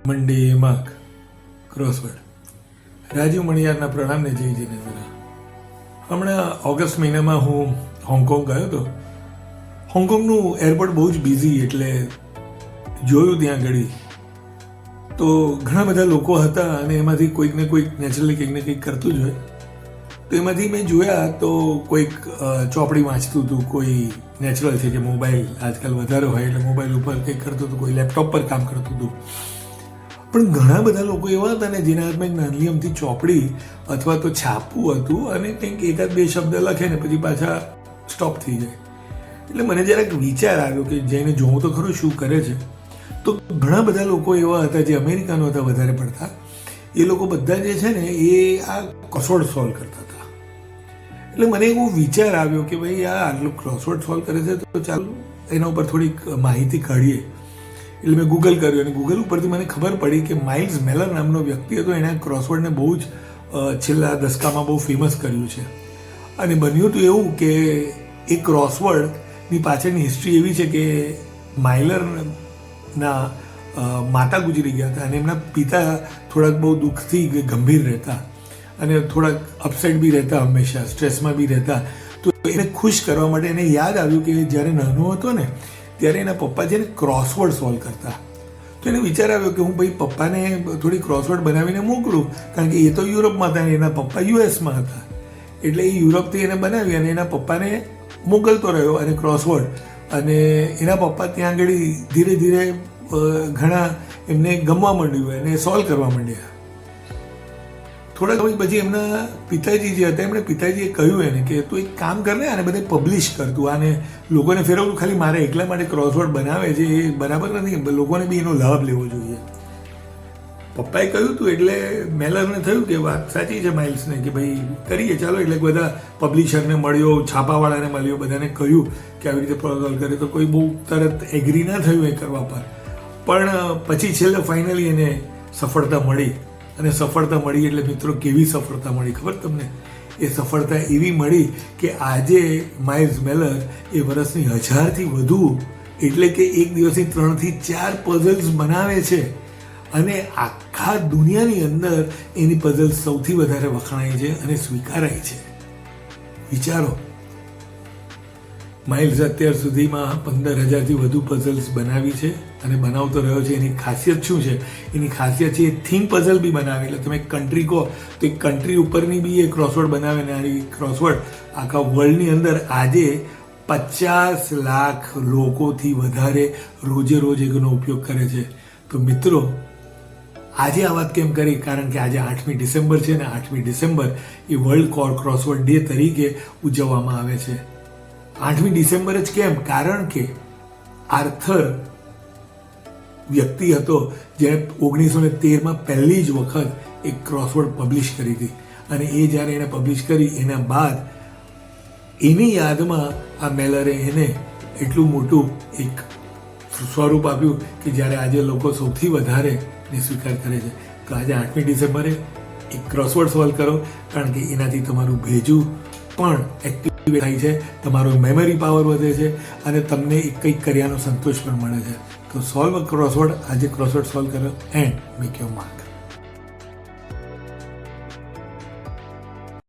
મંડે mark crossword Rajiv મણિયારના પ્રણામને જય જીનેન્દ્ર. હમણાં August મહિનામાં હું હોંગકોંગ ગયો હતો. હોંગકોંગનું એરપોર્ટ બહુ જ બિઝી, એટલે જોયું ત્યાં આગળ તો ઘણા બધા લોકો હતા અને એમાંથી કોઈક ને કોઈક નેચરલી કંઈક ને કંઈક કરતું જ હોય. તો એમાંથી મેં જોયા તો કોઈક ચોપડી વાંચતું હતું, કોઈ નેચરલ છે કે મોબાઈલ આજકાલ વધારે હોય એટલે મોબાઈલ ઉપર કંઈક કરતું હતું, કોઈ લેપટોપ પર કામ કરતું હતું. પણ ઘણા બધા લોકો એવા હતા ને જેના હાથમાં એક નાની અમથી ચોપડી અથવા તો છાપવું હતું અને કંઈક એકાદ બે શબ્દ લખે ને પછી પાછા સ્ટોપ થઈ જાય. એટલે મને જરાક વિચાર આવ્યો કે જઈને જોઉં તો ખરું શું કરે છે. તો ઘણા બધા લોકો એવા હતા જે અમેરિકાનો હતા વધારે પડતા. એ લોકો બધા જે છે ને એ આ ક્રોસવર્ડ સોલ્વ કરતા હતા. એટલે મને એવો વિચાર આવ્યો કે ભાઈ આ આટલું ક્રોસવર્ડ સોલ્વ કરે છે તો ચાલો એના ઉપર થોડીક માહિતી કાઢીએ. એટલે મેં ગૂગલ કર્યું અને ગૂગલ ઉપરથી મને ખબર પડી કે માઇલ્સ મેલર નામનો વ્યક્તિ હતો. એણે ક્રોસવર્ડને બહુ જ છેલ્લા દસકામાં બહુ ફેમસ કર્યું છે. અને બન્યું હતું એવું કે એ ક્રોસવર્ડની પાછળની હિસ્ટ્રી એવી છે કે માઇલરના માતા ગુજરી ગયા હતા અને એમના પિતા થોડાક બહુ દુઃખથી ગંભીર રહેતા અને થોડાક અપસેટ બી રહેતા, હંમેશા સ્ટ્રેસમાં બી રહેતા. તો એને ખુશ કરવા માટે એને યાદ આવ્યું કે જ્યારે નાનો હતો ને ત્યારે એના પપ્પા છે ને ક્રોસવર્ડ સોલ્વ કરતા. તો એને વિચાર આવ્યો કે હું ભાઈ પપ્પાને થોડી ક્રોસવર્ડ બનાવીને મોકલું, કારણ કે એ તો યુરોપમાં હતા અને એના પપ્પા યુએસમાં હતા. એટલે એ યુરોપથી એને બનાવી અને એના પપ્પાને મોકલતો રહ્યો અને ક્રોસવર્ડ. અને એના પપ્પા ત્યાં આગળ ધીરે ધીરે ઘણા એમને ગમવા માંડ્યું અને સોલ્વ કરવા માંડ્યા. થોડા સમય પછી એમના પિતાજી જે હતા એમણે પિતાજીએ કહ્યું એને કે તું એક કામ કર ને આને બધે પબ્લિશ કરતું, આને લોકોને ફેરવવું. ખાલી મારે એકલા માટે ક્રોસવર્ડ બનાવે છે એ બરાબર નથી, લોકોને બી એનો લાભ લેવો જોઈએ. પપ્પાએ કહ્યું હતું એટલે મેલરને થયું કે વાત સાચી છે માઇલ્સને કે ભાઈ કરીએ ચાલો. એટલે બધા પબ્લિશરને મળ્યો, છાપાવાળાને મળ્યો, બધાને કહ્યું કે આવી રીતે સોલ્વ કરે. તો કોઈ બહુ તરત એગ્રી ના થયું એ કરવા પર. પણ પછી છેલ્લે ફાઇનલી એને સફળતા મળી. અને સફળતા મળી એટલે મિત્રો કેવી સફળતા મળી ખબર તમને? એ સફળતા એવી મળી કે આજે માઇલ્સ મેલર એ વર્ષની 1000થી વધુ એટલે કે એક દિવસની 3 થી 4 પઝલ્સ બનાવે છે. અને આખા દુનિયાની અંદર એની પઝલ સૌથી વધારે વખણાય છે અને સ્વીકારાય છે. વિચારો, માઇલ્સ અત્યાર સુધીમાં 15,000થી વધુ પઝલ્સ બનાવી છે અને બનાવતો રહ્યો છે. એની ખાસિયત શું છે? એની ખાસિયત છે એ થીમ પઝલ બી બનાવે. એટલે તમે કન્ટ્રી કહો તો એક કન્ટ્રી ઉપરની બી એ ક્રોસવર્ડ બનાવે ને આ ક્રોસવર્ડ આખા વર્લ્ડની અંદર આજે 50 લાખ લોકોથી વધારે રોજે રોજ એનો ઉપયોગ કરે છે. તો મિત્રો આજે આ વાત કેમ કરી? કારણ કે આજે 8મી ડિસેમ્બર છે ને 8મી ડિસેમ્બર એ વર્લ્ડ ક્રોસવર્ડ ડે તરીકે ઉજવવામાં આવે છે. 8મી ડિસેમ્બર જ કેમ? કારણ કે આર્થર વ્યક્તિ હતો જેણે 1913માં પહેલી જ વખત એક ક્રોસવર્ડ પબ્લિશ કરી હતી. અને એ જ્યારે એણે પબ્લિશ કરી એના બાદ એની યાદમાં આ મેલરે એને એટલું મોટું એક સ્વરૂપ આપ્યું કે જ્યારે આજે લોકો સૌથી વધારે ને સ્વીકાર કરે છે. તો આજે 8મી ડિસેમ્બરે એક ક્રોસવર્ડ સોલ્વ કરો, કારણ કે એનાથી તમારું ભેજું પણ એક્ટિવ થાય છે, તમારો મેમરી પાવર વધે છે અને તમને કંઈક કર્યાનો સંતોષ પણ મળે છે. તો સોલ્વ ક્રોસવર્ડ, આજે ક્રોસવર્ડ સોલ્વ કરો એન્ડ મેક યોર માર્ક.